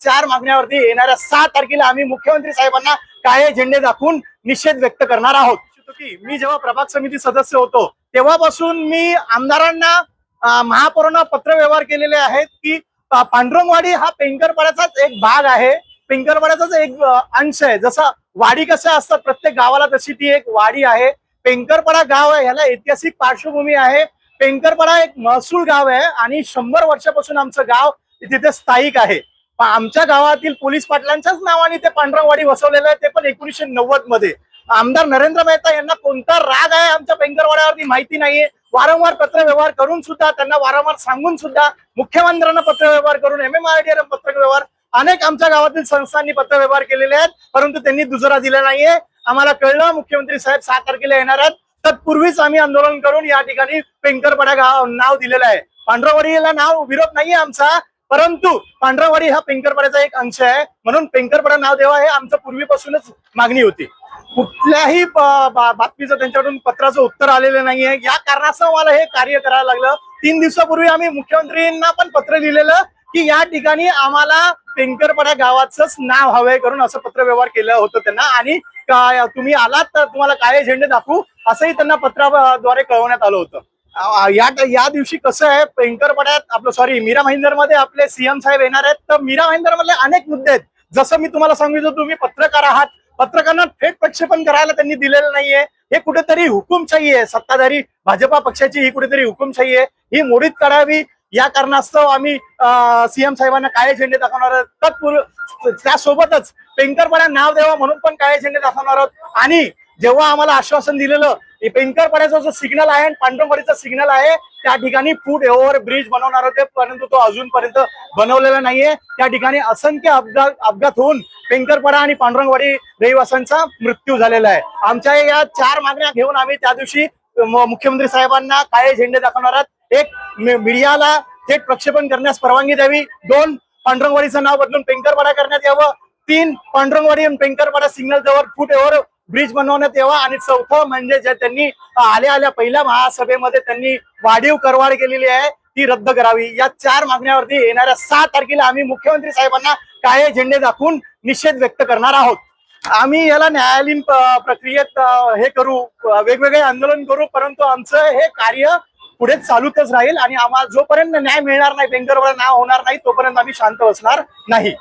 चार मागण्यावरती येणाऱ्या 6 तारखेला आम्ही मुख्यमंत्री साहेबांना काळे झेंडे दाखवून निषेध व्यक्त करणार आहोत। मी जेव्हा प्रभाग समिती सदस्य होतो तेव्हापासून मी आमदारांना महापौरांना पत्र व्यवहार केलेले आहेत की पांडुरंगवाडी हा पेंकरपाड्याचाच एक भाग आहे, पेंकरपाड्याचाच एक अंश आहे। जसं वाडी कसं असतात प्रत्येक गावाला तशी ती एक वाडी आहे। पेंकरपाडा गाव आहे, ह्याला ऐतिहासिक पार्श्वभूमी आहे। पेंकरपाडा एक महसूल गाव आहे आणि 100 वर्षापासून आमचं गाव तिथे स्थायिक आहे। आमच्या गावातील पोलीस पाटलांच्याच नावाने ते पांडुरंगवाडी वसवलेलं आहे, ते पण 1990 मध्ये। आमदार नरेंद्र मेहता यांना कोणता राग आहे आमच्या पेंकरवाड्यावरती माहिती नाहीये। वारंवार पत्र व्यवहार करून सुद्धा, त्यांना वारंवार सांगून सुद्धा, मुख्यमंत्र्यांना पत्र व्यवहार करून, MMRDA पत्र व्यवहार, अनेक आमच्या गावातील संस्थांनी पत्र व्यवहार केलेले आहेत, परंतु त्यांनी दुजोरा दिला नाहीये। आम्हाला कळलं मुख्यमंत्री साहेब 6 तारखेला येणार आहेत, तत्पूर्वीच आम्ही आंदोलन करून या ठिकाणी पेंकरपाडा गाव नाव दिलेलं आहे। पांढरवाडीला नाव विरोध नाहीये आमचा, परंतु पांढरवाडी हा पेंकरपाड्याचा एक अंश आहे, म्हणून पेंकरपाडा नाव द्यावा हे आमचं पूर्वीपासूनच मागणी होती। कुठल्याही बातमीचं त्यांच्याकडून पत्राचं उत्तर आलेलं नाहीये। या कारणास्तव मला हे कार्य करायला लागलं। 3 दिवसापूर्वी आम्ही मुख्यमंत्र्यांना पण पत्र लिहिलेलं की या ठिकाणी आम्हाला पेंकरपाडा गावाचंच नाव हवंय करून असं पत्र व्यवहार केलं होतं त्यांना, आणि तुम्ही आलात तर तुम्हाला काळे झेंडे दाखवू असंही त्यांना पत्राद्वारे कळवण्यात आलं होतं। या दिवशी कसं आहे, पेंकरपाड्यात आपलं मीरा भाईंदर मध्ये आपले CM साहेब येणार आहेत, तर मीरा भाईंदर मधले अनेक मुद्दे आहेत। जसं मी तुम्हाला सांगितलं, तुम्ही पत्रकार आहात, पत्रकारांना थेट प्रक्षेपण करायला त्यांनी दिलेलं नाहीये। हे कुठेतरी हुकुमशाही आहे, सत्ताधारी भाजपा पक्षाची ही कुठेतरी हुकुमशाही आहे, ही मोडीत काढावी। या कारणास्तव आम्ही CM साहेबांना काळे झेंडे दाखवणार आहोत। त्यासोबतच पेंकरपाडा नाव द्यावा म्हणून पण काळे झेंडे दाखवणार आहोत। आणि जेव्हा आम्हाला आश्वासन दिलेलं पेंकरपाड्याचा जो सिग्नल आहे आणि पांडुरंगवाडीचा सिग्नल आहे त्या ठिकाणी फूट ओव्हर ब्रिज बनवणार होते, परंतु तो अजूनपर्यंत बनवलेला नाहीये। त्या ठिकाणी असंख्य अपघात होऊन पेंकरपाडा आणि पांडुरंगवाडी रहिवाशांचा मृत्यू झालेला आहे। आमच्या या 4 मागण्या घेऊन आम्ही त्या दिवशी मुख्यमंत्री साहेबांना काळे झेंडे दाखवणार आहोत। एक, मीडियाला थेट प्रक्षेपण करण्यास परवानगी द्यावी। 2, पांडुरंगवाडीचं नाव बदलून पेंकरपाडा करण्यात यावं। 3, पांडुरंगवाडी आणि पेंकरपाडा सिग्नल जवळ फूट ओव्हर ब्रिज बनवण्यात यावा। आणि 4थं म्हणजे जे त्यांनी आल्या पहिल्या महासभेमध्ये त्यांनी वाढीव करवाढ केलेली आहे ती रद्द करावी। या 4 मागण्यावरती येणाऱ्या 6 तारखेला आम्ही मुख्यमंत्री साहेबांना काळे झेंडे दाखवून निषेध व्यक्त करणार आहोत। आम्ही याला न्यायालयीन प्रक्रियेत हे करू, वेगवेगळे आंदोलन करू, परंतु आमचं हे कार्य पुढे चालूच राहील आणि आम्हाला जोपर्यंत न्याय मिळणार नाही, पेंकरपाडा नाव होणार नाही, तोपर्यंत आम्ही शांत बसणार नाही।